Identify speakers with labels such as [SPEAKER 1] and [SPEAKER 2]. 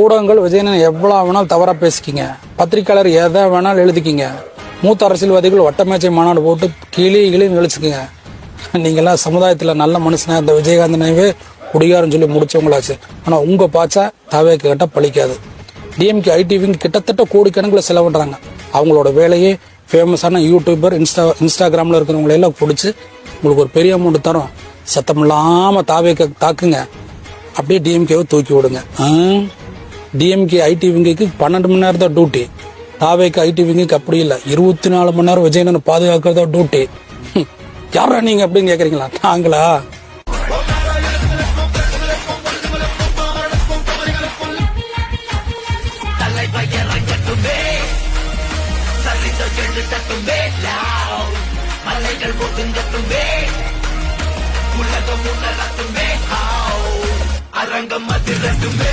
[SPEAKER 1] ஊடகங்கள் விஜயன் எவ்வளவு வேணாலும் தவறா பேசிக்கிங்க, பத்திரிகையாளர் எதை வேணாலும் எழுதிக்கிங்க, மூத்த அரசியல்வாதிகள் வட்டமேச்சை மாநாடு போட்டு கீழே இழிச்சுக்குங்க. நீங்கெல்லாம் சமுதாயத்துல நல்ல மனுஷனா இந்த விஜயகாந்த் நினைவே குடிகாரன்னு சொல்லி முடிச்சவங்களாச்சு. ஆனா உங்க பாச்சா தாவே கேட்டா பழிக்காது. டிஎம்கே ஐடிவிங்க கிட்டத்தட்ட கோடிக்கணக்கில் செலவு பண்றாங்க. அவங்களோட வேலையே ஃபேமஸான யூடியூபர் இன்ஸ்டாகிராம்ல இருக்கிறவங்களை எல்லாம் பிடிச்சி உங்களுக்கு ஒரு பெரிய அமௌண்ட் தரும், சத்தம் இல்லாம தாவே தாக்குங்க, அப்படியே டிஎம்கேவை தூக்கி விடுங்க. டிஎம்கே ஐடிவிங்கைக்கு 12 மணி நேரம் தான் டியூட்டி, தாவேக்கு ஐடிவிங்கைக்கு அப்படி இல்லை, 24 மணி நேரம் விஜயனை பாதுகாக்கிறதா டியூட்டி. யாரா நீங்க அப்படின்னு கேக்குறீங்களா? நாங்களா?
[SPEAKER 2] அரங்கம் அதிரட்டுமே.